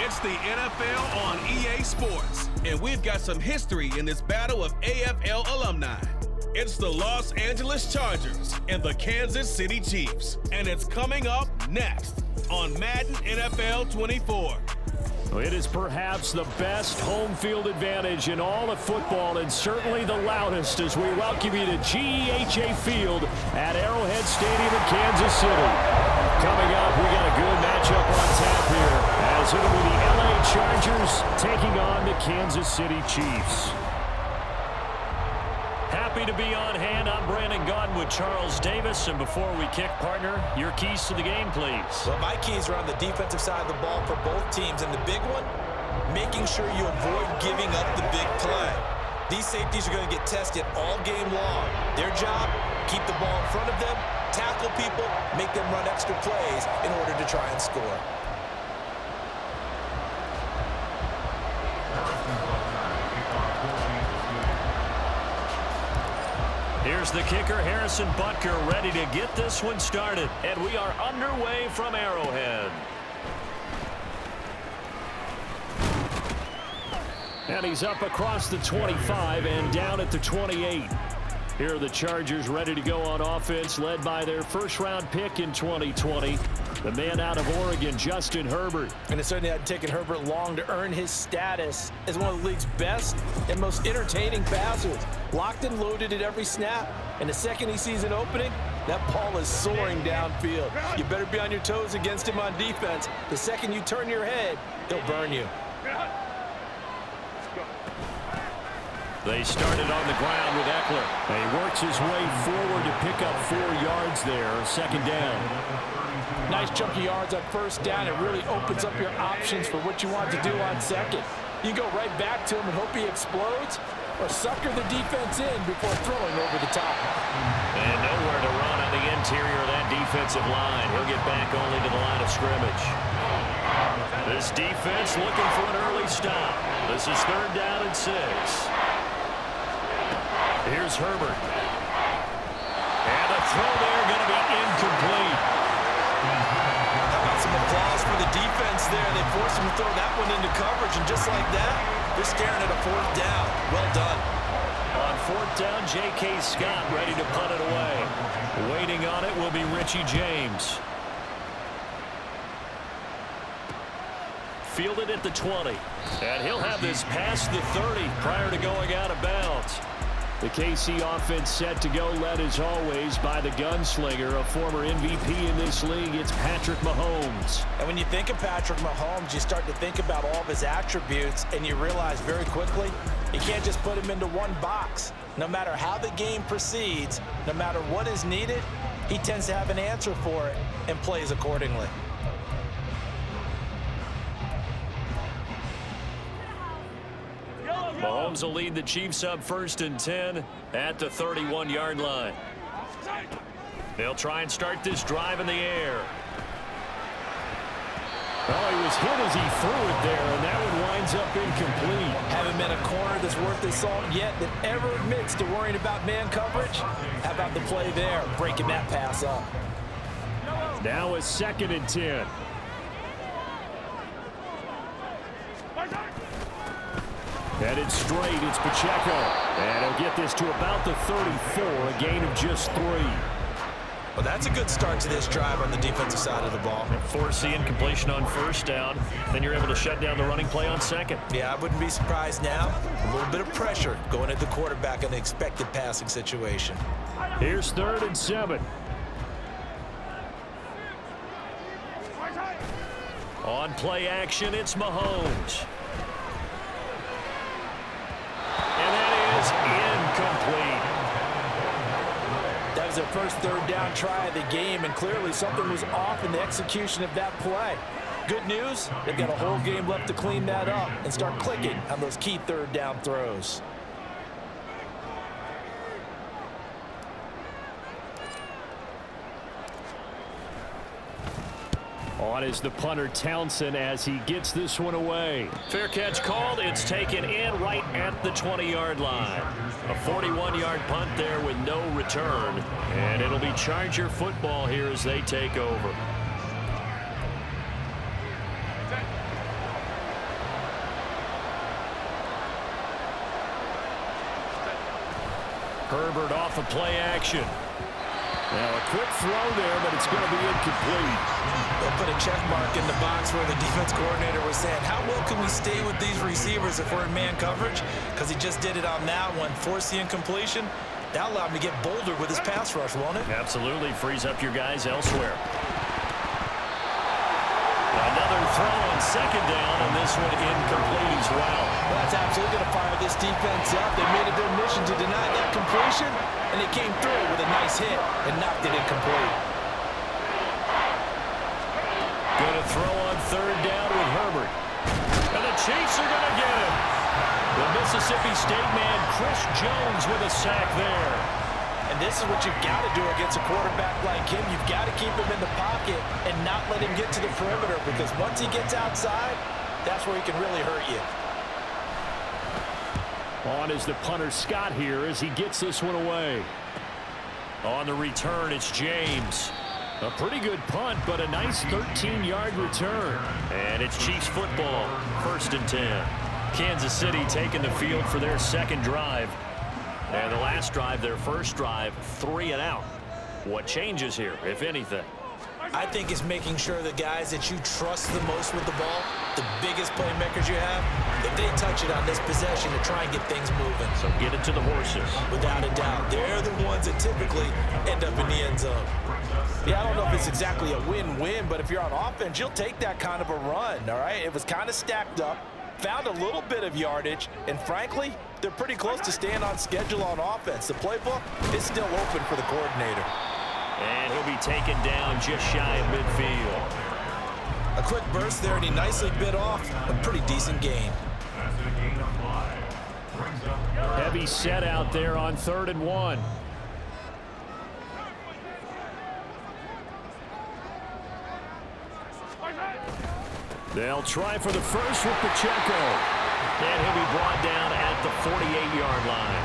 It's the NFL on EA Sports, and we've got some history in this battle of AFL alumni. It's the Los Angeles Chargers and the Kansas City Chiefs, and it's coming up next on Madden NFL 24. It is perhaps the best home field advantage in all of football, and certainly the loudest, as we welcome you to GEHA Field at Arrowhead Stadium in Kansas City. Coming up, we got a good matchup on tap here, as it'll be the LA Chargers taking on the Kansas City Chiefs. Happy to be on hand. I'm Brandon Gaudin with Charles Davis. And before we kick, partner, your keys to the game, please. Well, my keys are on the defensive side of the ball for both teams. And the big one, making sure you avoid giving up the big play. These safeties are going to get tested all game long. Their job, keep the ball in front of them, tackle people, make them run extra plays in order to try and score. Here's the kicker, Harrison Butker, ready to get this one started. And we are underway from Arrowhead. And he's up across the 25 and down at the 28. Here are the Chargers ready to go on offense, led by their first-round pick in 2020, the man out of Oregon, Justin Herbert. And it certainly hadn't taken Herbert long to earn his status as one of the league's best and most entertaining passers. Locked and loaded at every snap, and the second he sees an opening, that ball is soaring downfield. You better be on your toes against him on defense. The second you turn your head, he'll burn you. They started on the ground with Eckler. He works his way forward to pick up 4 yards there, second down. Nice chunky yards on first down. It really opens up your options for what you want to do on second. You go right back to him and hope he explodes, or sucker the defense in before throwing over the top. And nowhere to run on the interior of that defensive line. He'll get back only to the line of scrimmage. This defense looking for an early stop. This is 3rd down and 6. Here's Herbert. And a throw there going to be incomplete. How about some applause for the defense there? They forced him to throw that one into coverage, and just like that, they're staring at a 4th down. Well done. On 4th down, J.K. Scott ready to punt it away. Waiting on it will be Richie James. Fielded at the 20. And he'll have this past the 30 prior to going out of bounds. The KC offense set to go, led as always by the gunslinger, a former MVP in this league. It's Patrick Mahomes. And when you think of Patrick Mahomes, you start to think about all of his attributes, and you realize very quickly, you can't just put him into one box. No matter how the game proceeds, no matter what is needed, he tends to have an answer for it and plays accordingly. Mahomes will lead the Chiefs up 1st and 10 at the 31-yard line. They'll try and start this drive in the air. Oh, he was hit as he threw it there, and that one winds up incomplete. Haven't been a corner that's worth his salt yet that ever admits to worrying about man coverage. How about the play there, breaking that pass up? Now a 2nd and 10. Headed straight, it's Pacheco. And he'll get this to about the 34, a gain of just 3. Well, that's a good start to this drive on the defensive side of the ball. Force the incompletion on 1st down. Then you're able to shut down the running play on 2nd. Yeah, I wouldn't be surprised now. A little bit of pressure going at the quarterback in the expected passing situation. Here's 3rd and 7. On play action, it's Mahomes. And that is incomplete. That was their first 3rd down try of the game, and clearly something was off in the execution of that play. Good news, they've got a whole game left to clean that up and start clicking on those key 3rd down throws. On is the punter Townsend as he gets this one away. Fair catch called. It's taken in right at the 20-yard line. A 41-yard punt there with no return. And it'll be Charger football here as they take over. Herbert off of play action. Now a quick throw there, but it's going to be incomplete. They'll put a check mark in the box where the defense coordinator was saying, how well can we stay with these receivers if we're in man coverage? Because he just did it on that one, forced the incompletion. That allowed him to get bolder with his pass rush, won't it? Absolutely, frees up your guys elsewhere. Another throw on second down, and this one incomplete as well. Well, that's absolutely going to fire this defense up. They made it their mission to deny that completion, and they came through with a nice hit and knocked it incomplete. Going to throw on third down with Herbert. And the Chiefs are going to get him. The Mississippi State man, Chris Jones, with a sack there. And this is what you've got to do against a quarterback like him. You've got to keep him in the pocket and not let him get to the perimeter, because once he gets outside, that's where he can really hurt you. On is the punter Scott here as he gets this one away. On the return, it's James. A pretty good punt, but a nice 13-yard return. And it's Chiefs football, 1st and 10. Kansas City taking the field for their second drive. And the last drive, their first drive, 3 and out. What changes here, if anything? I think it's making sure the guys that you trust the most with the ball, the biggest playmakers you have, if they touch it on this possession to try and get things moving. So get it to the horses. Without a doubt. They're the ones that typically end up in the end zone. Yeah, I don't know if it's exactly a win-win, but if you're on offense, you'll take that kind of a run, all right? It was kind of stacked up, found a little bit of yardage, and frankly, they're pretty close to staying on schedule on offense. The playbook is still open for the coordinator. And he'll be taken down just shy of midfield. A quick burst there, and he nicely bit off a pretty decent gain. Heavy set out there on 3rd and 1. They'll try for the first with Pacheco. And he'll be brought down at the 48-yard line.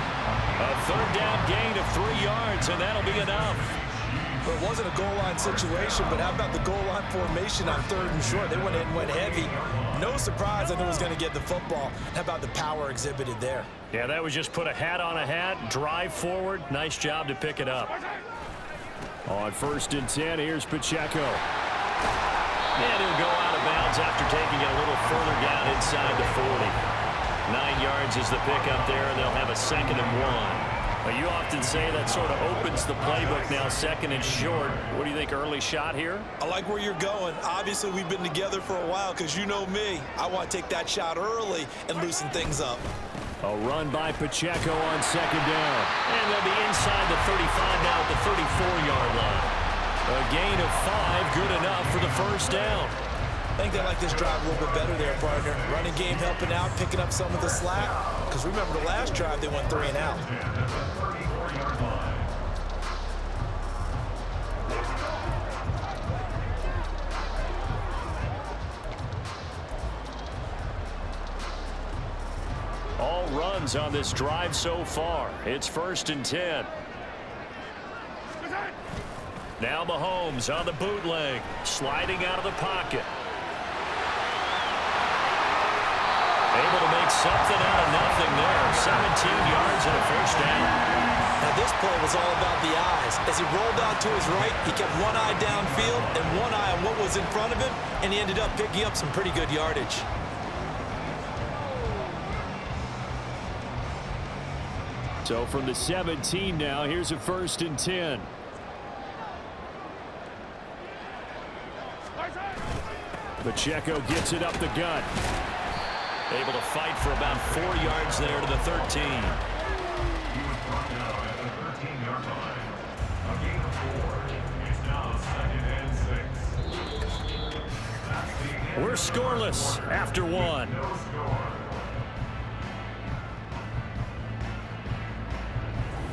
A 3rd down gain of 3 yards, and that'll be enough. Well, it wasn't a goal line situation, but how about the goal line formation on 3rd and short? They went in and went heavy. No surprise, I knew he was going to get the football. How about the power exhibited there? Yeah, that was just put a hat on a hat, drive forward. Nice job to pick it up. On 1st and 10, here's Pacheco. And he'll go out of bounds after taking it a little further down inside the 40. 9 yards is the pickup there, and they'll have a 2nd and 1. You often say that sort of opens the playbook now, 2nd and short. What do you think, early shot here? I like where you're going. Obviously, we've been together for a while because you know me. I want to take that shot early and loosen things up. A run by Pacheco on 2nd down. And they'll be inside the 35 now at the 34-yard line. A gain of 5, good enough for the 1st down. I think they like this drive a little bit better there, partner. Running game helping out, picking up some of the slack. Because remember, the last drive, they went 3 and out. All runs on this drive so far. It's 1st and 10. Now Mahomes on the bootleg, sliding out of the pocket. Able to make something out of nothing there. 17 yards and a 1st down. Now this play was all about the eyes. As he rolled out to his right, he kept one eye downfield and one eye on what was in front of him, and he ended up picking up some pretty good yardage. So from the 17 now, here's a 1st and 10. Pacheco gets it up the gut. Able to fight for about 4 yards there to the 13. We're scoreless after 1.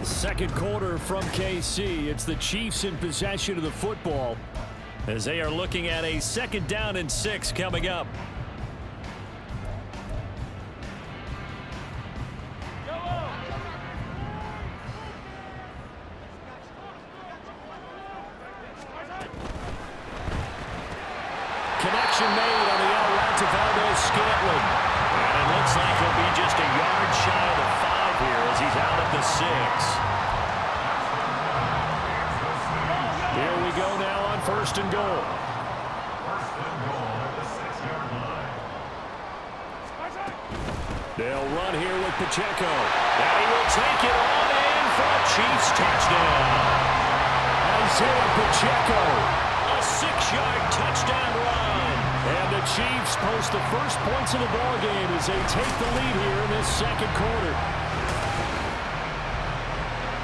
Second quarter from KC. It's the Chiefs in possession of the football as they are looking at a 2nd down and 6 coming up. Connection made on the out route to Valdes-Scantling. And it looks like he'll be just a yard shy of the 5 here as he's out at the 6. go now on 1st and goal. They'll run here with Pacheco. And he will take it on in for a Chiefs touchdown. Isaiah Pacheco, a 6-yard touchdown run. And the Chiefs post the first points of the ballgame as they take the lead here in this second quarter.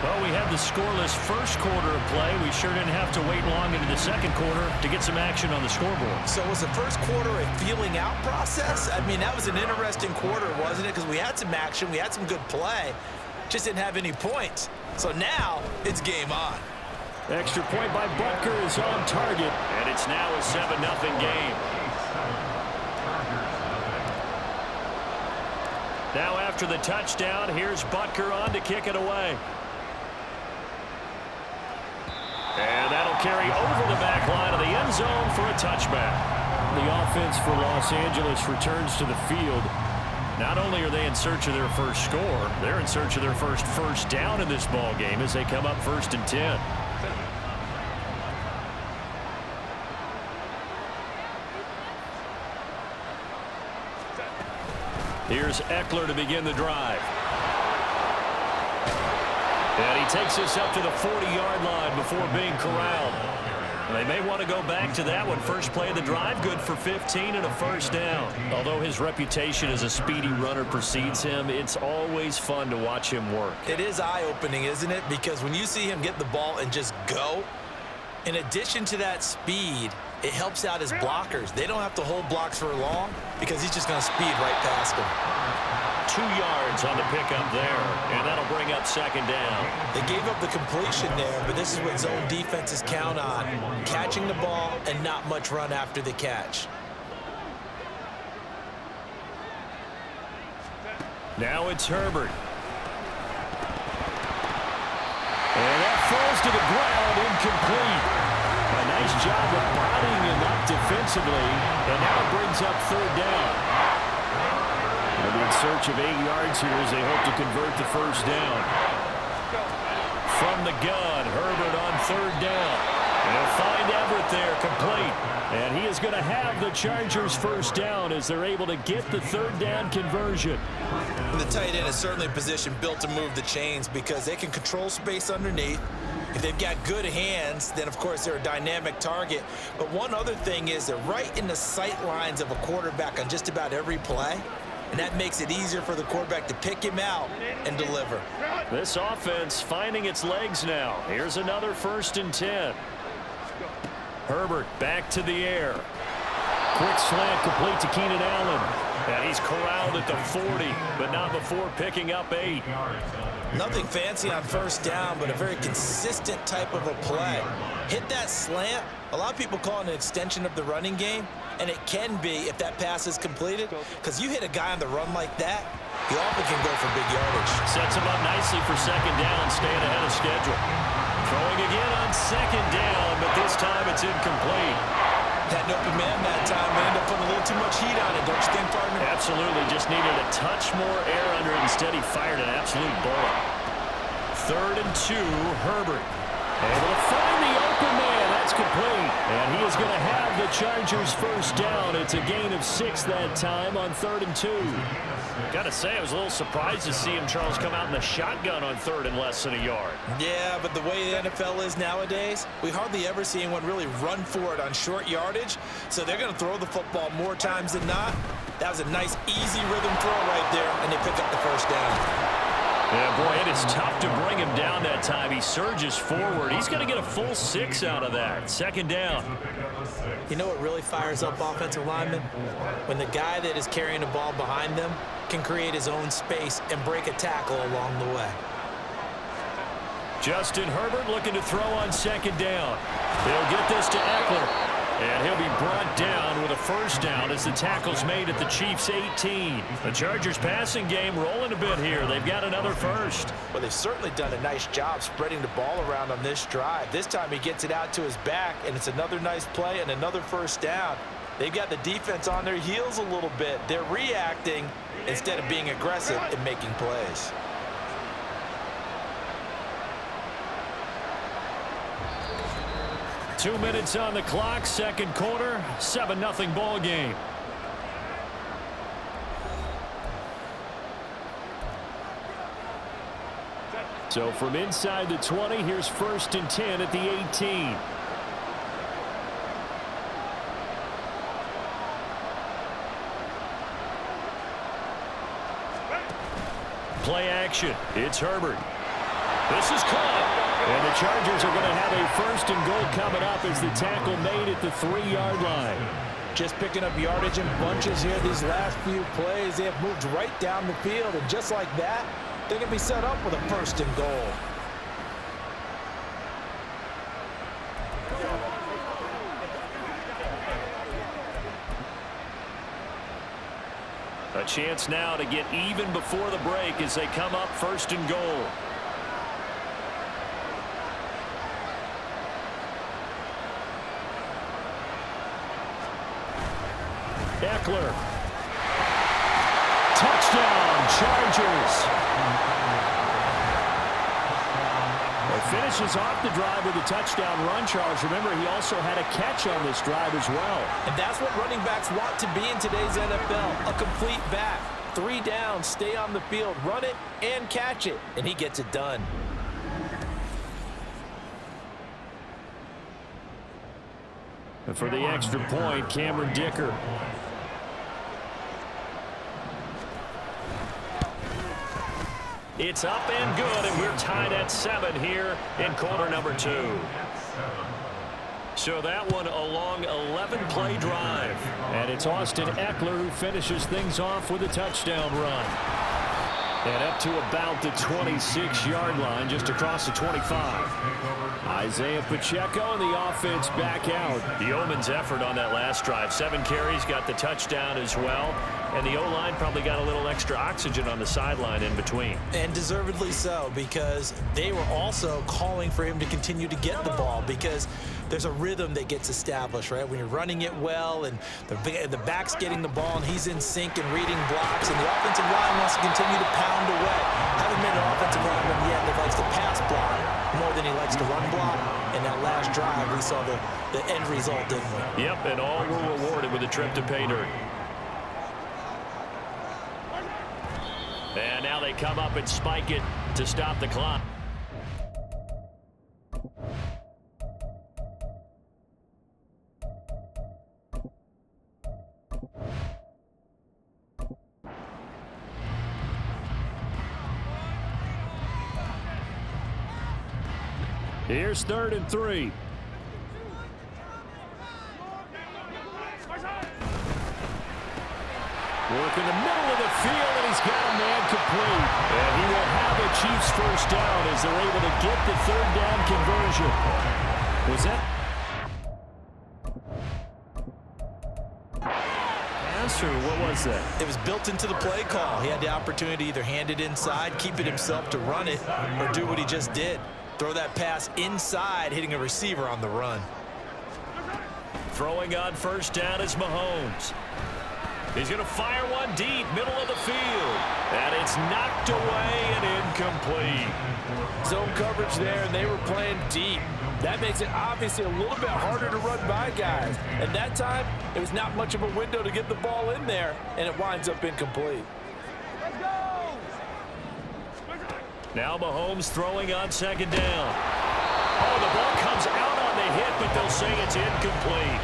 Well, we had the scoreless first quarter of play. We sure didn't have to wait long into the second quarter to get some action on the scoreboard. So was the first quarter a feeling out process? I mean, that was an interesting quarter, wasn't it? Because we had some action, we had some good play, just didn't have any points. So now it's game on. Extra point by Butker is on target, and it's now a 7-0 game. Now after the touchdown, here's Butker on to kick it away. And that'll carry over the back line of the end zone for a touchback. The offense for Los Angeles returns to the field. Not only are they in search of their first score, they're in search of their first down in this ball game as they come up 1st and 10. Here's Eckler to begin the drive. And he takes us up to the 40-yard line before being corralled. And they may want to go back to that one. First play of the drive, good for 15 and a first down. Although his reputation as a speedy runner precedes him, it's always fun to watch him work. It is eye-opening, isn't it? Because when you see him get the ball and just go, in addition to that speed, it helps out his blockers. They don't have to hold blocks for long because he's just going to speed right past them. 2 yards on the pickup there, and that'll bring up 2nd down. They gave up the completion there, but this is what zone defenses count on. Catching the ball and not much run after the catch. Now it's Herbert. And that falls to the ground, incomplete. A nice job of bodying him up defensively, and now it brings up 3rd down. They'll be in search of 8 yards here as they hope to convert the first down. From the gun, Herbert on 3rd down. They'll find Everett there, complete. And he is going to have the Chargers' first down as they're able to get the 3rd down conversion. The tight end is certainly a position built to move the chains because they can control space underneath. If they've got good hands, then of course they're a dynamic target. But one other thing is they're right in the sight lines of a quarterback on just about every play. And that makes it easier for the quarterback to pick him out and deliver. This offense finding its legs now. Here's another 1st and 10. Herbert back to the air. Quick slant complete to Keenan Allen. And he's corralled at the 40, but not before picking up 8. Nothing fancy on 1st down, but a very consistent type of a play. Hit that slant. A lot of people call it an extension of the running game, and it can be if that pass is completed, because you hit a guy on the run like that, he often can go for big yardage. Sets him up nicely for 2nd down, staying ahead of schedule. Throwing again on 2nd down, but this time it's incomplete. Had an open man that time. We ended up putting a little too much heat on it, don't you think, partner? Absolutely. Just needed a touch more air under it. Instead, he fired an absolute bullet. 3rd and 2, Herbert. Able to find the open man. That's complete. And he is going to have the Chargers' first down. It's a gain of 6 that time on 3rd and 2. Got to say, I was a little surprised to see him, Charles, come out in the shotgun on 3rd and less than a yard. Yeah, but the way the NFL is nowadays, we hardly ever see anyone really run for it on short yardage. So they're going to throw the football more times than not. That was a nice, easy rhythm throw right there, and they pick up the first down. Yeah, boy, it is tough to bring him down that time. He surges forward. He's going to get a full 6 out of that. 2nd down. You know what really fires up offensive linemen? When the guy that is carrying the ball behind them can create his own space and break a tackle along the way. Justin Herbert looking to throw on 2nd down. They'll get this to Eckler. And he'll be brought down with a first down as the tackle's made at the Chiefs' 18. The Chargers passing game rolling a bit here. They've got another first. Well, they've certainly done a nice job spreading the ball around on this drive. This time he gets it out to his back, and it's another nice play and another first down. They've got the defense on their heels a little bit. They're reacting instead of being aggressive and making plays. 2 minutes on the clock, second quarter, 7-0 ball game. So from inside the 20, here's 1st and 10 at the 18. Play action. It's Herbert. This is caught. And the Chargers are going to have a 1st and goal coming up as the tackle made at the 3-yard line. Just picking up yardage in bunches here these last few plays. They have moved right down the field, and just like that, they can be set up with a 1st and goal. A chance now to get even before the break as they come up 1st and goal. Eckler. Touchdown, Chargers. Finishes off the drive with a touchdown run, Charles. Remember, he also had a catch on this drive as well. And that's what running backs want to be in today's NFL, a complete back. 3 downs, stay on the field, run it, and catch it, and he gets it done. And for the extra point, Cameron Dicker. It's up and good, and we're tied at 7 here in quarter number 2. So that one a long 11-play drive. And it's Austin Eckler who finishes things off with a touchdown run. And up to about the 26-yard line, just across the 25. Isaiah Pacheco and the offense back out. The Yeoman's effort on that last drive. 7 carries, got the touchdown as well. And the O-line probably got a little extra oxygen on the sideline in between. And deservedly so, because they were also calling for him to continue to get the ball, because there's a rhythm that gets established, right? When you're running it well and the back's getting the ball and he's in sync and reading blocks, and the offensive line wants to continue to pound away. Haven't been an offensive lineman yet that likes to pass block more than he likes to run block. In that last drive, we saw the end result, didn't we? Yep, and all were rewarded with a trip to pay dirt. And now they come up and spike it to stop the clock. Here's 3rd and 3. Work in the middle of the field, and he's got a man complete. And he will have the Chiefs 1st down as they're able to get the 3rd down conversion. Was that pass, or what was that? It was built into the play call. He had the opportunity to either hand it inside, keep it himself to run it, or do what he just did. Throw that pass inside, hitting a receiver on the run. Throwing on 1st down is Mahomes. He's going to fire one deep, middle of the field. And it's knocked away and incomplete. Zone coverage there, and they were playing deep. That makes it obviously a little bit harder to run by guys. And that time, it was not much of a window to get the ball in there, and it winds up incomplete. Let's go! Now Mahomes throwing on 2nd down. Oh, the ball comes out on the hit, but they'll say it's incomplete.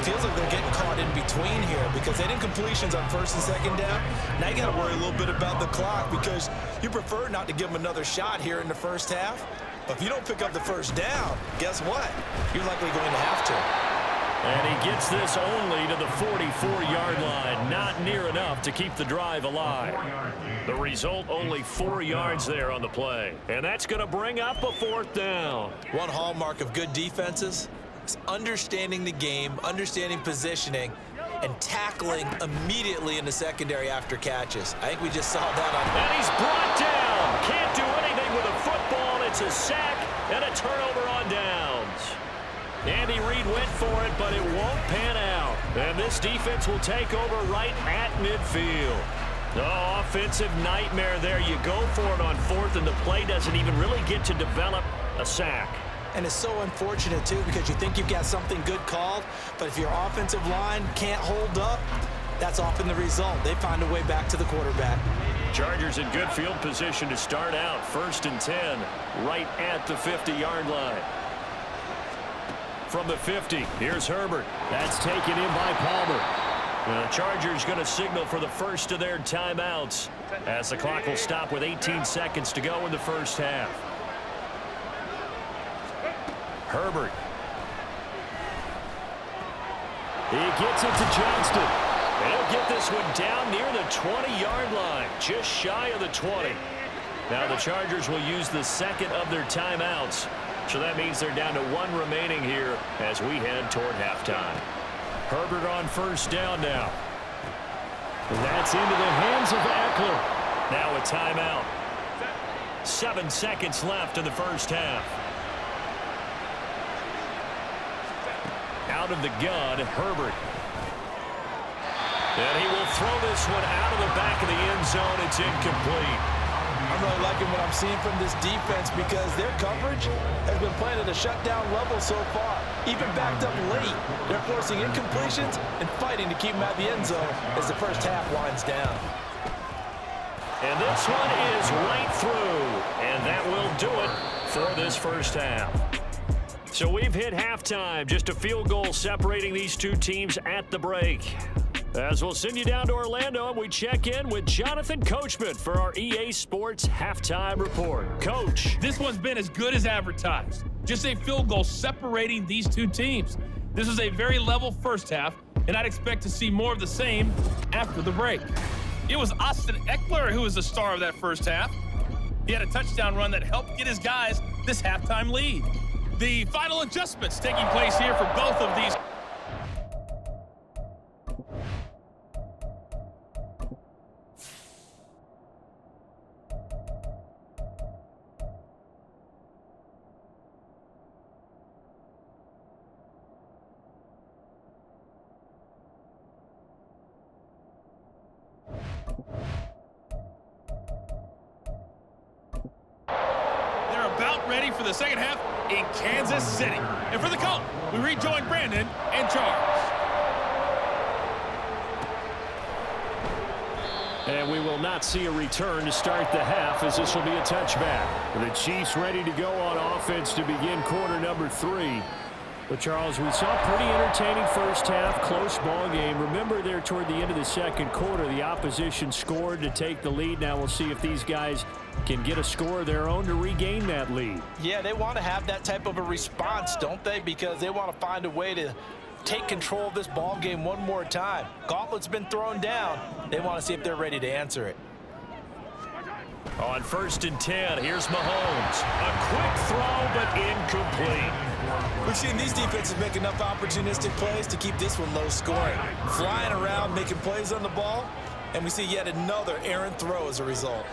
Feels like they're getting caught in between here, because they had incompletions on 1st and 2nd down. Now you got to worry a little bit about the clock, because you prefer not to give them another shot here in the 1st half. But if you don't pick up the 1st down, guess what? You're likely going to have to. And he gets this only to the 44-yard line. Not near enough to keep the drive alive. The result, only 4 yards there on the play. And that's going to bring up a 4th down. One hallmark of good defenses is understanding the game, understanding positioning, and tackling immediately in the secondary after catches. I think we just saw that on. And he's brought down. Can't do anything with a football. It's a sack and a turnover on downs. Andy Reid went for it, but it won't pan out. And this defense will take over right at midfield. Oh, offensive nightmare there. You go for it on 4th, and the play doesn't even really get to develop a sack. And it's so unfortunate, too, because you think you've got something good called, but if your offensive line can't hold up, that's often the result. They find a way back to the quarterback. Chargers in good field position to start out. 1st and 10, right at the 50-yard line. From the 50, here's Herbert. That's taken in by Palmer. The Chargers going to signal for the first of their timeouts as the clock will stop with 18 seconds to go in the first half. Herbert. He gets it to Johnston. And he'll get this one down near the 20-yard line, just shy of the 20. Now the Chargers will use the second of their timeouts. So that means they're down to 1 remaining here as we head toward halftime. Herbert on 1st down now. And that's into the hands of Eckler. Now a timeout. 7 seconds left in the first half. Out of the gun, Herbert. And he will throw this one out of the back of the end zone. It's incomplete. I'm really liking what I'm seeing from this defense because their coverage has been playing at a shutdown level so far. Even backed up late, they're forcing incompletions and fighting to keep them out of the end zone as the first half winds down. And this one is right through. And that will do it for this first half. So we've hit halftime. Just a field goal separating these two teams at the break. As we'll send you down to Orlando, and we check in with Jonathan Coachman for our EA Sports Halftime Report. Coach. This one's been as good as advertised. Just a field goal separating these two teams. This was a very level first half, and I'd expect to see more of the same after the break. It was Austin Eckler who was the star of that first half. He had a touchdown run that helped get his guys this halftime lead. The final adjustments taking place here for both of these. Ready for the second half in Kansas City. And for the call, we rejoin Brandon and Charles. And we will not see a return to start the half as this will be a touchback. The Chiefs ready to go on offense to begin quarter number 3. But, Charles, we saw a pretty entertaining first half, close ball game. Remember there toward the end of the second quarter, the opposition scored to take the lead. Now we'll see if these guys can get a score of their own to regain that lead. Yeah, they want to have that type of a response, don't they? Because they want to find a way to take control of this ball game one more time. Gauntlet's been thrown down. They want to see if they're ready to answer it. On 1st and 10, here's Mahomes. A quick throw, but incomplete. We've seen these defenses make enough opportunistic plays to keep this one low scoring. Flying around, making plays on the ball, and we see yet another errant throw as a result.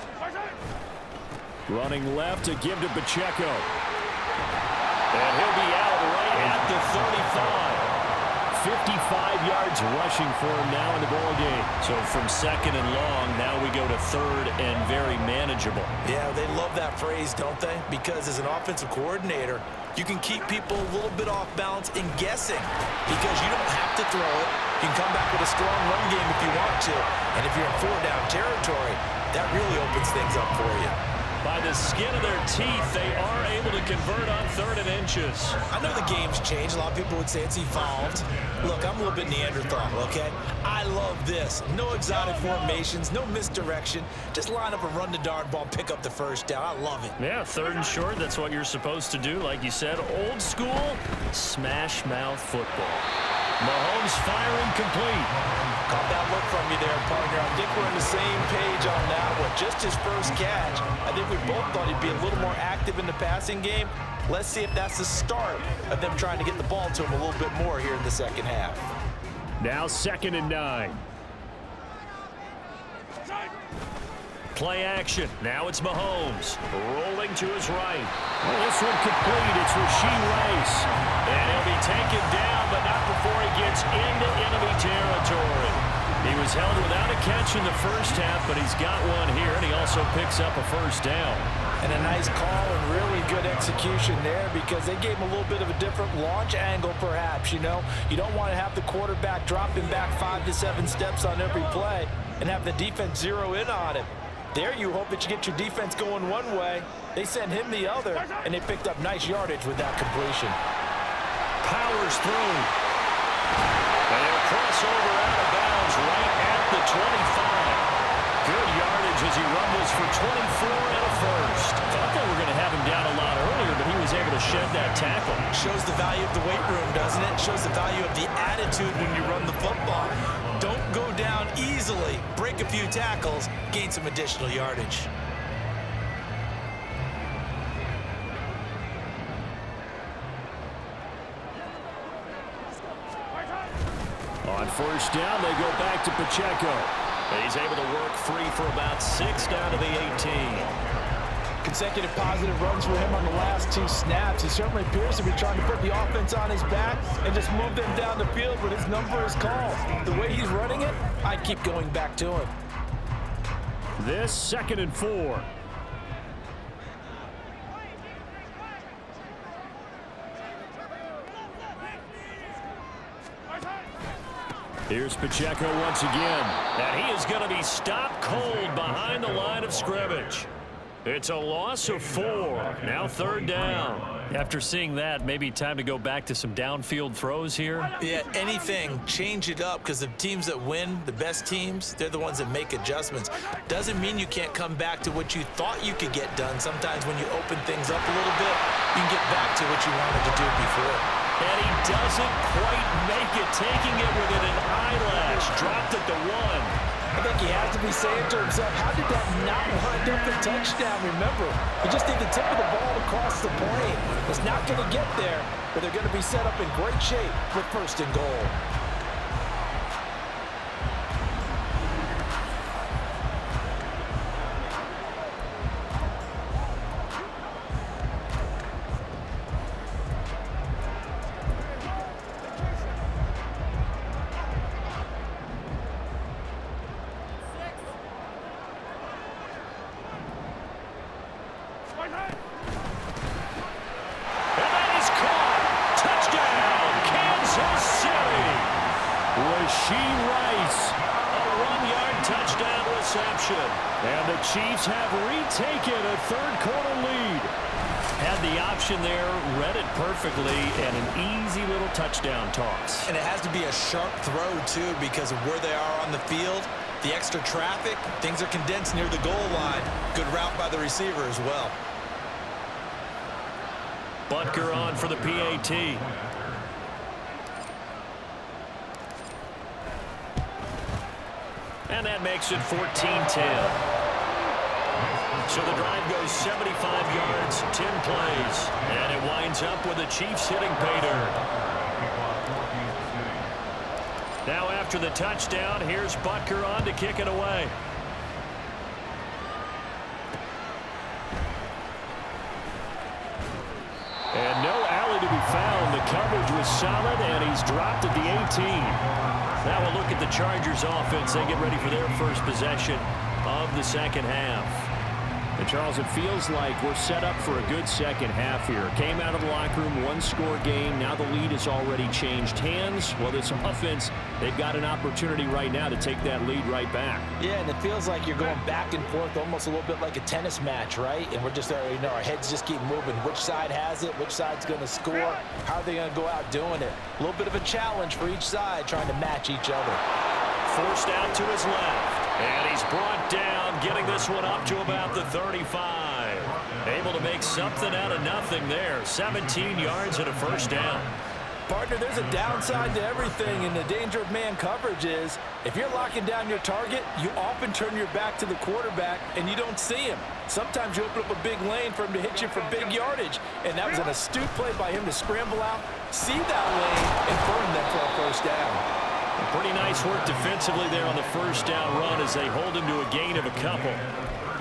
Running left to give to Pacheco. And he'll be out right at the 35. 55 yards rushing for him now in the ball game. So from second and long, now we go to third and very manageable. Yeah, they love that phrase, don't they? Because as an offensive coordinator, you can keep people a little bit off balance and guessing because you don't have to throw it. You can come back with a strong run game if you want to. And if you're in 4-down territory, that really opens things up for you. By the skin of their teeth, they are able to convert on 3rd and inches. I know the game's changed. A lot of people would say it's evolved. Look, I'm a little bit Neanderthal, okay? I love this. No exotic formations, no misdirection. Just line up and run the darn ball, pick up the first down. I love it. Yeah, 3rd and short, that's what you're supposed to do. Like you said, old school, smash mouth football. Mahomes firing complete. Caught that look from you there, partner. I think we're on the same page on that one. Just his first catch. I think we both thought he'd be a little more active in the passing game. Let's see if that's the start of them trying to get the ball to him a little bit more here in the second half. Now 2nd and 9. Play action. Now it's Mahomes. Rolling to his right. Well, this one complete. It's Rasheed Rice. And he'll be taken down, but not before he gets into enemy territory. He was held without a catch in the first half, but he's got one here, and he also picks up a first down. And a nice call and really good execution there because they gave him a little bit of a different launch angle perhaps, you know. You don't want to have the quarterback dropping back 5 to 7 steps on every play and have the defense zero in on him. There you hope that you get your defense going one way. They sent him the other, and they picked up nice yardage with that completion. Powers through. And they'll cross over out of bounds right at the 25. Good yardage as he rumbles for 24 and a first. Thought they were going to have him down a lot earlier, but he was able to shed that tackle. Shows the value of the weight room, doesn't it? Shows the value of the attitude when you run the football. Don't go down easily. Break a few tackles, gain some additional yardage. On first down, they go back to Pacheco. He's able to work free for about 6 down to the 18. Consecutive positive runs for him on the last 2 snaps. He certainly appears to be trying to put the offense on his back and just move them down the field when his number is called. The way he's running it, I keep going back to him. This 2nd and 4. Here's Pacheco once again, and he is going to be stopped cold behind the line of scrimmage. It's a loss of 4. Now 3rd down. After seeing that, maybe time to go back to some downfield throws here. Yeah, anything. Change it up because the teams that win, the best teams, they're the ones that make adjustments. Doesn't mean you can't come back to what you thought you could get done. Sometimes when you open things up a little bit, you can get back to what you wanted to do before. And he doesn't quite make it, taking it within an eyelash. Dropped at the 1. I think he has to be saying to himself, how did that not wind up a touchdown? Remember, you just need the tip of the ball to cross the plane. It's not going to get there, but they're going to be set up in great shape with 1st and goal. And the Chiefs have retaken a 3rd quarter lead. Had the option there, read it perfectly, and an easy little touchdown toss. And it has to be a sharp throw, too, because of where they are on the field. The extra traffic, things are condensed near the goal line. Good route by the receiver as well. Butker on for the PAT. And that makes it 14-10. So the drive goes 75 yards, 10 plays. And it winds up with the Chiefs hitting pay dirt. Now after the touchdown, here's Butker on to kick it away. And no alley to be found. The coverage was solid, and he's dropped at the 18. Now we'll look at the Chargers offense. They get ready for their first possession of the 2nd half. And Charles, it feels like we're set up for a good 2nd half here. Came out of the locker room, 1-score game. Now the lead has already changed hands. Well, this offense, they've got an opportunity right now to take that lead right back. Yeah, and it feels like you're going back and forth almost a little bit like a tennis match, right? And we're just, you know, our heads just keep moving. Which side has it? Which side's going to score? How are they going to go out doing it? A little bit of a challenge for each side trying to match each other. Forced out to his left. And he's brought down, getting this one up to about the 35. Able to make something out of nothing there. 17 yards and a first down. Partner, there's a downside to everything, and the danger of man coverage is if you're locking down your target, you often turn your back to the quarterback and you don't see him. Sometimes you open up a big lane for him to hit you for big yardage, and that was an astute play by him to scramble out, see that lane, and burn them for a first down. Pretty nice work defensively there on the first down run as they hold him to a gain of a couple.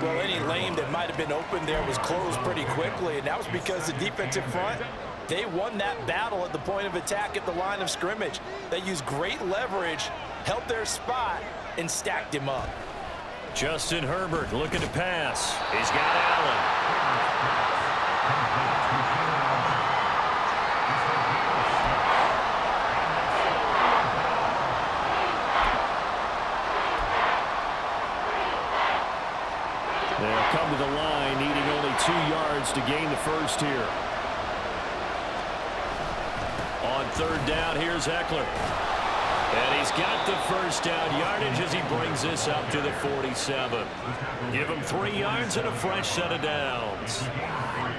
Well, any lane that might have been open there was closed pretty quickly, and that was because the defensive front, They won that battle at the point of attack at the line of scrimmage. They used great leverage, held their spot, and stacked him up. Justin Herbert looking to pass. He's got Allen. They'll come to the line, needing only 2 yards to gain the first here. On third down, here's Eckler. And he's got the first down yardage as he brings this up to the 47. Give him 3 yards and a fresh set of downs.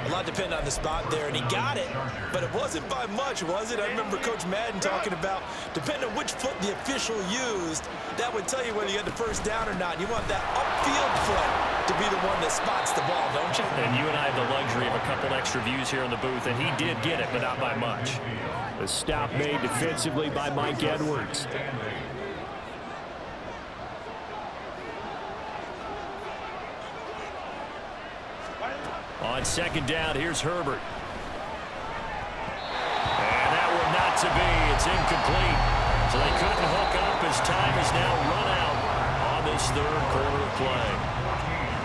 A lot depended on the spot there, and he got it, but it wasn't by much, was it? I remember Coach Madden talking about, depending on which foot the official used, that would tell you whether you had the first down or not. You want that upfield foot to be the one that spots the ball, don't you? And you and I have the luxury of a couple extra views here in the booth, and he did get it, but not by much. The stop made defensively by Mike Edwards. On second down, here's Herbert. And that one not to be. It's incomplete. So they couldn't hook up as time is now run out on this third quarter of play.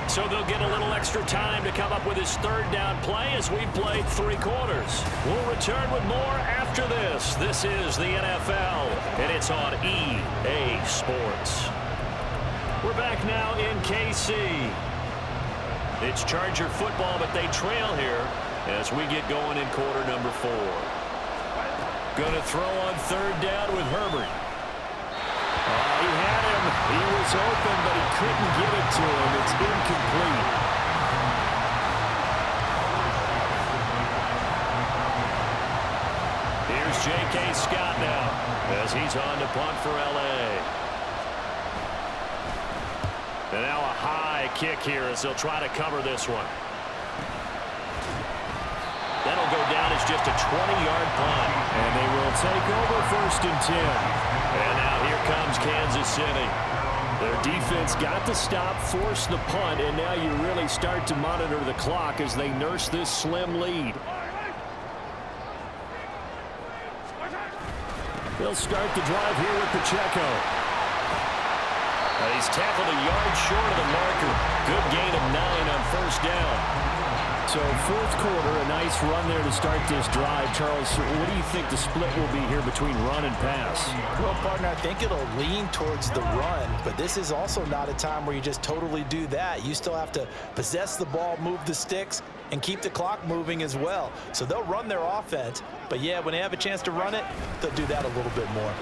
So they'll get a little extra time to come up with his third down play as we've played 3 quarters. We'll return with more after this. This is the NFL, and it's on EA Sports. We're back now in KC. It's Charger football, but they trail here as we get going in quarter number 4. Going to throw on third down with Herbert. He had him. He was open, but he couldn't get it to him. It's incomplete. Here's J.K. Scott now as he's on to punt for L.A. And now a high kick here as they'll try to cover this one. That'll go down as just a 20-yard punt. And they will take over 1st and 10. And now here comes Kansas City. Their defense got the stop, forced the punt, and now you really start to monitor the clock as they nurse this slim lead. They'll start the drive here with Pacheco. He's tackled a yard short of the marker. Good gain of 9 on first down. So 4th quarter, a nice run there to start this drive. Charles, what do you think the split will be here between run and pass? Well, partner, I think it'll lean towards the run, but this is also not a time where you just totally do that. You still have to possess the ball, move the sticks, and keep the clock moving as well. So they'll run their offense, but yeah, when they have a chance to run it, they'll do that a little bit more.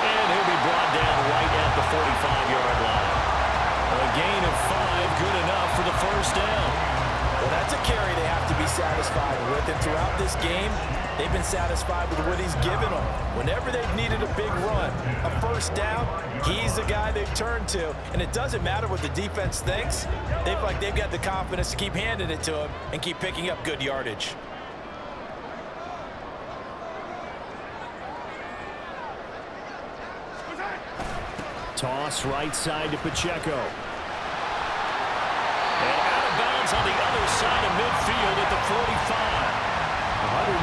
And he'll be brought down right at the 45-yard line. A gain of 5, good enough for the first down. Well, that's a carry they have to be satisfied with, and throughout this game, they've been satisfied with what he's given them. Whenever they've needed a big run, a first down, he's the guy they've turned to, and it doesn't matter what the defense thinks. They feel like they've got the confidence to keep handing it to him and keep picking up good yardage. Toss right side to Pacheco. And out of bounds on the other side of midfield at the 45.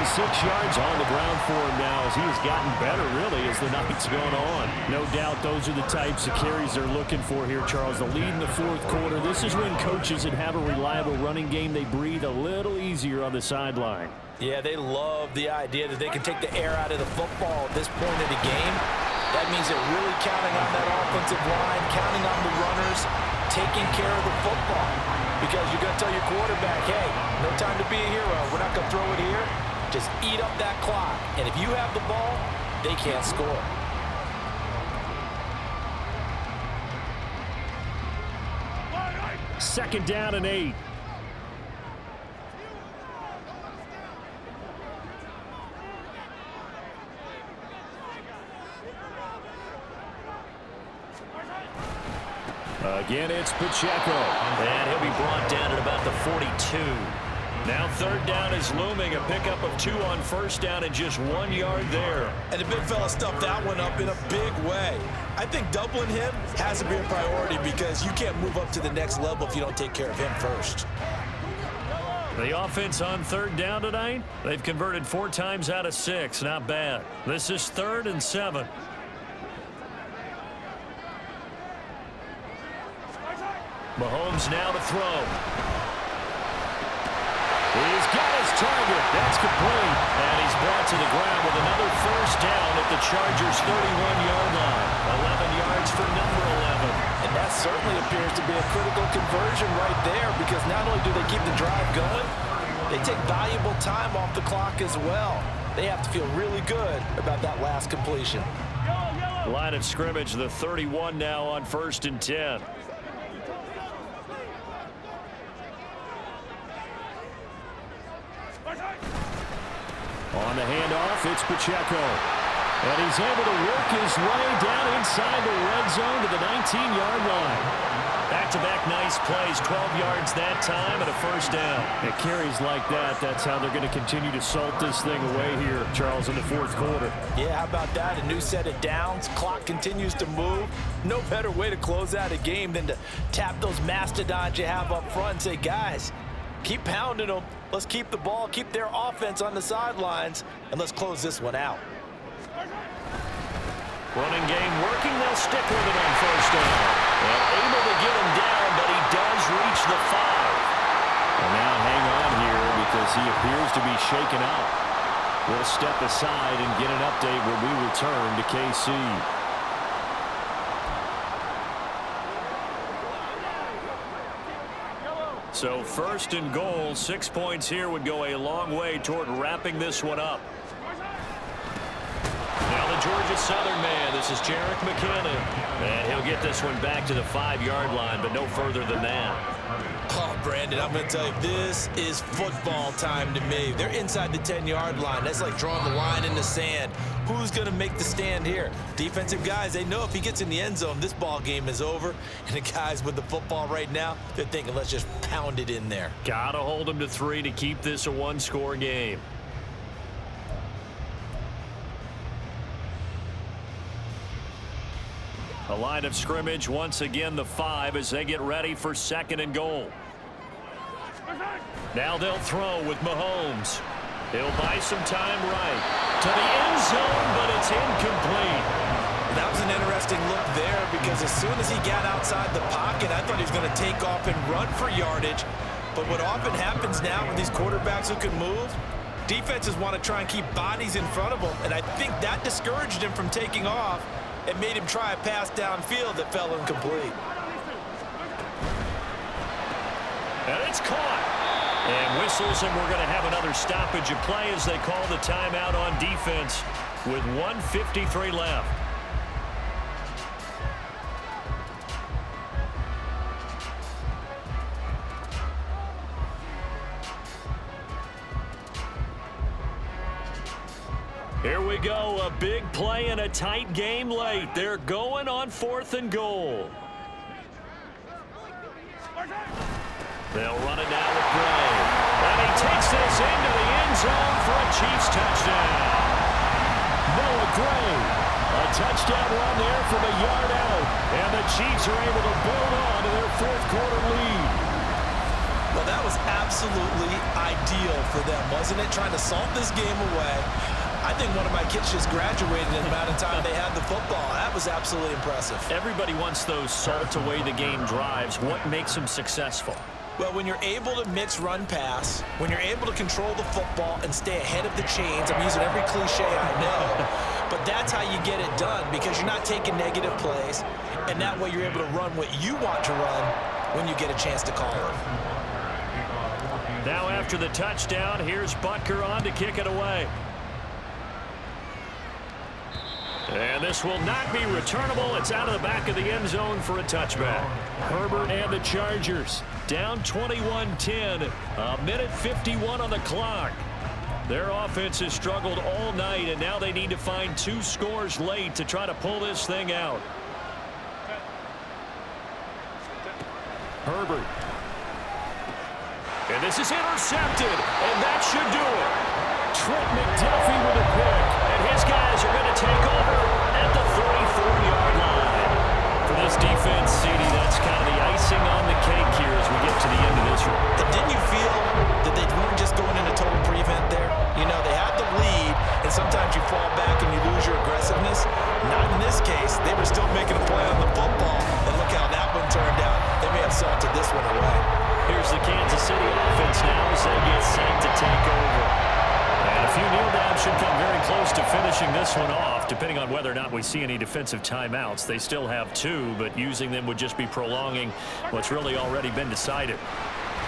106 yards on the ground for him now as he has gotten better, really, as the night's gone on. No doubt those are the types of carries they're looking for here, Charles. The lead in the 4th quarter. This is when coaches that have a reliable running game, they breathe a little easier on the sideline. Yeah, they love the idea that they can take the air out of the football at this point of the game. That means they're really counting on that offensive line, counting on the runners, taking care of the football. Because you're going to tell your quarterback, hey, no time to be a hero. We're not going to throw it here. Just eat up that clock. And if you have the ball, they can't score. Second down and 8. Again, it's Pacheco. And he'll be brought down at about the 42. Now 3rd down is looming. A pickup of 2 on first down and just 1 yard there. And the big fella stuffed that one up in a big way. I think doubling him has to be a priority because you can't move up to the next level if you don't take care of him first. The offense on third down tonight, they've converted 4 times out of 6. Not bad. This is 3rd and 7. Mahomes now to throw. He's got his target. That's complete. And he's brought to the ground with another first down at the Chargers' 31-yard line. 11 yards for number 11. And that certainly appears to be a critical conversion right there, because not only do they keep the drive going, they take valuable time off the clock as well. They have to feel really good about that last completion. Line of scrimmage, the 31 now on 1st and 10. On the handoff, it's Pacheco. And he's able to work his way down inside the red zone to the 19-yard line. Back-to-back nice plays, 12 yards that time and a first down. It carries like that. That's how they're going to continue to salt this thing away here, Charles, in the 4th quarter. Yeah, how about that? A new set of downs. Clock continues to move. No better way to close out a game than to tap those mastodons you have up front and say, guys, keep pounding them. Let's keep the ball, keep their offense on the sidelines, and let's close this one out. Running game working. They'll stick with it on first down. And able to get him down, but he does reach the 5. And now hang on here because he appears to be shaken up. We'll step aside and get an update when we return to KC. So 1st and goal, 6 points here would go a long way toward wrapping this one up. Now the Georgia Southern man, this is Jerick McKinnon. And he'll get this one back to the 5-yard line, but no further than that. Oh, Brandon, I'm going to tell you, this is football time to me. They're inside the 10-yard line. That's like drawing the line in the sand. Who's going to make the stand here? Defensive guys, they know if he gets in the end zone, this ball game is over. And the guys with the football right now, they're thinking, let's just pound it in there. Got to hold him to 3 to keep this a 1-score game. A line of scrimmage, once again the 5 as they get ready for 2nd and goal. Now they'll throw with Mahomes. He'll buy some time right to the end zone, but it's incomplete. That was an interesting look there, because as soon as he got outside the pocket, I thought he was going to take off and run for yardage. But what often happens now with these quarterbacks who can move, defenses want to try and keep bodies in front of them, and I think that discouraged him from taking off and made him try a pass downfield that fell incomplete. And it's caught. And whistles, and we're going to have another stoppage of play as they call the timeout on defense with 1:53 left. Here we go, a big play in a tight game late. They're going on 4th and goal. They'll run it now with Gray. And he takes this into the end zone for a Chiefs touchdown. Noah Gray, a touchdown run there from a yard out. And the Chiefs are able to build on to their 4th quarter lead. Well, that was absolutely ideal for them, wasn't it? Trying to salt this game away. I think one of my kids just graduated in the amount of time they had the football. That was absolutely impressive. Everybody wants those salt away the game drives. What makes them successful? Well, when you're able to mix run pass, when you're able to control the football and stay ahead of the chains, I'm using every cliche I know, but that's how you get it done, because you're not taking negative plays, and that way you're able to run what you want to run when you get a chance to call it. Now after the touchdown, here's Butker on to kick it away. And this will not be returnable. It's out of the back of the end zone for a touchback. Herbert and the Chargers down 21-10. A minute 51 on the clock. Their offense has struggled all night, and now they need to find 2 scores late to try to pull this thing out. Herbert. And this is intercepted, and that should do it. Trent McDuffie with a pick, and his guys are going to take over at the 34-yard line. For this defense, CD, that's kind of the icing on the cake here as we get to the end of this one. And didn't you feel that they one off, depending on whether or not we see any defensive timeouts. They still have 2, but using them would just be prolonging what's really already been decided.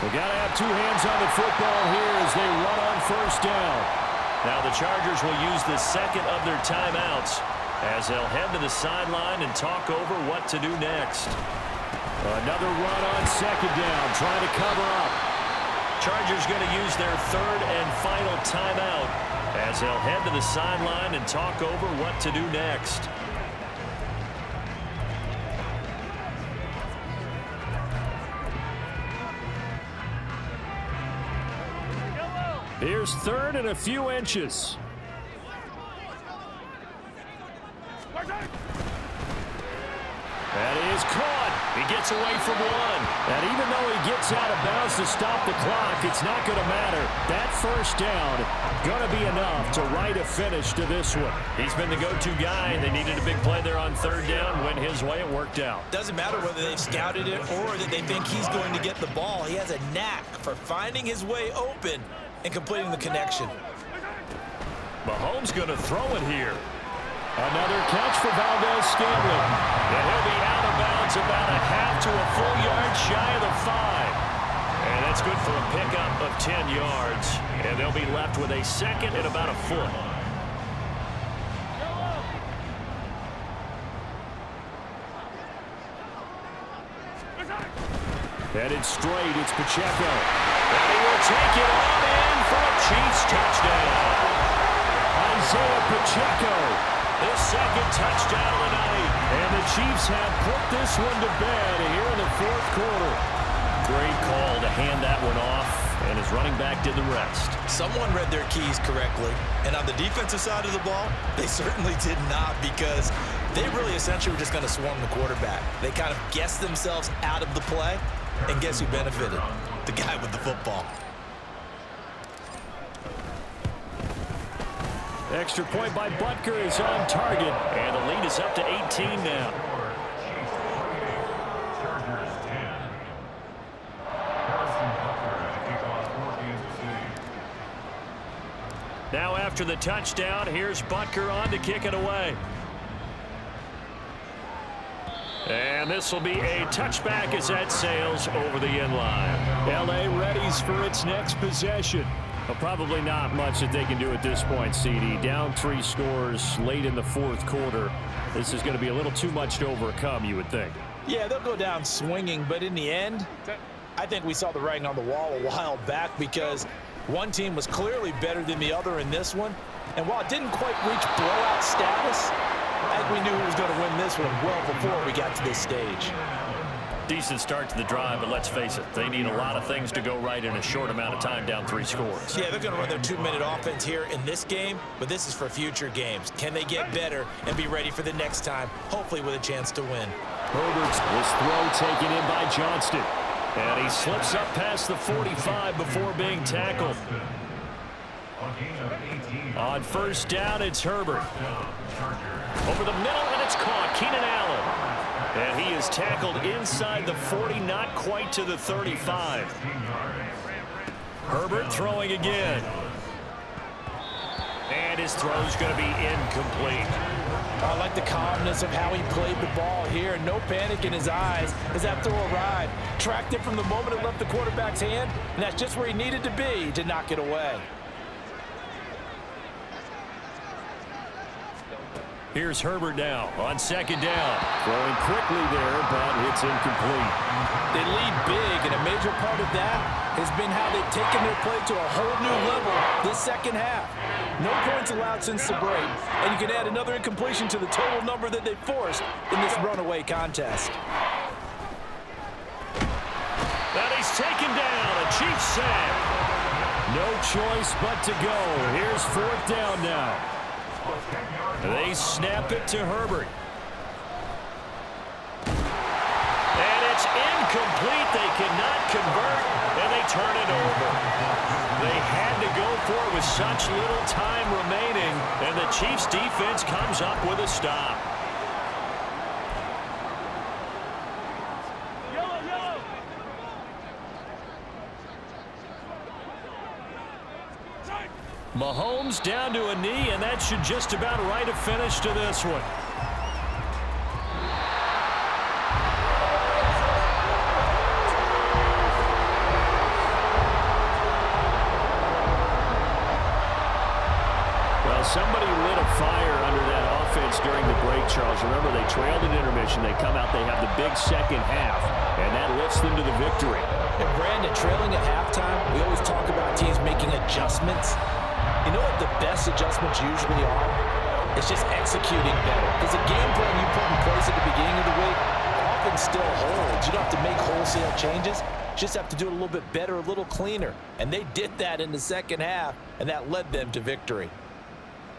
We got to have 2 hands on the football here as they run on first down. Now the Chargers will use the second of their timeouts as they'll head to the sideline and talk over what to do next. Another run on second down, trying to cover up. Chargers going to use their third and final timeout as they'll head to the sideline and talk over what to do next. Here's 3rd and a few inches. That is caught. He gets away from 1. And even though he gets out of bounds to stop the clock, it's not going to matter. That first down going to be enough to write a finish to this one. He's been the go-to guy. They needed a big play there on 3rd down. Went his way. It worked out. Doesn't matter whether they've scouted it or that they think he's going to get the ball. He has a knack for finding his way open and completing the connection. Mahomes going to throw it here. Another catch for Valdez-Scantling. And he'll be out of bounds about a half to a full yard shy of the 5. And that's good for a pickup of 10 yards. And they'll be left with a second and about a foot. Headed straight, it's Pacheco. And he will take it on in for a Chiefs touchdown. Isaiah Pacheco. His second touchdown of the night. And the Chiefs have put this one to bed here in the 4th quarter. Great call to hand that one off, and his running back did the rest. Someone read their keys correctly, and on the defensive side of the ball, they certainly did not, because they really essentially were just going to swarm the quarterback. They kind of guessed themselves out of the play, and guess who benefited? The guy with the football. Extra point by Butker is on target. And the lead is up to 18 now. Now after the touchdown, here's Butker on to kick it away. And this will be a touchback as that sails over the end line. LA readies for its next possession. Well, probably not much that they can do at this point, CD. Down 3 scores late in the 4th quarter. This is going to be a little too much to overcome, you would think. Yeah, they'll go down swinging, but in the end, I think we saw the writing on the wall a while back, because one team was clearly better than the other in this one. And while it didn't quite reach blowout status, I think we knew who was going to win this one well before we got to this stage. Decent start to the drive, but let's face it, they need a lot of things to go right in a short amount of time, down 3 scores. Yeah, they're going to run their 2-minute offense here in this game, but this is for future games. Can they get better and be ready for the next time, hopefully with a chance to win? Herbert's this throw taken in by Johnston. And he slips up past the 45 before being tackled. On first down, it's Herbert. Over the middle, and it's caught. Keenan Allen. And he is tackled inside the 40, not quite to the 35. Herbert throwing again. And his throw's going to be incomplete. I like the calmness of how he played the ball here. No panic in his eyes as that throw arrived. Tracked it from the moment it left the quarterback's hand, and that's just where he needed to be to knock it away. Here's Herbert now on second down. Throwing quickly there, but it's incomplete. They lead big, and a major part of that has been how they've taken their play to a whole new level this second half. No points allowed since the break, and you can add another incompletion to the total number that they forced in this runaway contest. That he's taken down, a Chiefs sack. No choice but to go. Here's 4th down now. They snap it to Herbert. And it's incomplete. They cannot convert, and they turn it over. They had to go for it with such little time remaining, and the Chiefs defense comes up with a stop. Mahomes down to a knee, and that should just about write a finish to this one. Well, somebody lit a fire under that offense during the break, Charles. Remember, they trailed at intermission. They come out, they have the big second half, and that lifts them to the victory. And Brandon, trailing at halftime, we always talk about teams making adjustments. You know what the best adjustments usually are? It's just executing better. Because the game plan you put in place at the beginning of the week often still holds. You don't have to make wholesale changes. You just have to do it a little bit better, a little cleaner. And they did that in the second half, and that led them to victory.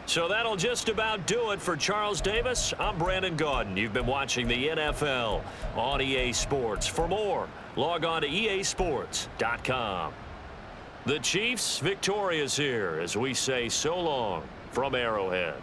So that'll just about do it for Charles Davis. I'm Brandon Gaudin. You've been watching the NFL on EA Sports. For more, log on to easports.com. The Chiefs victorious here as we say so long from Arrowhead.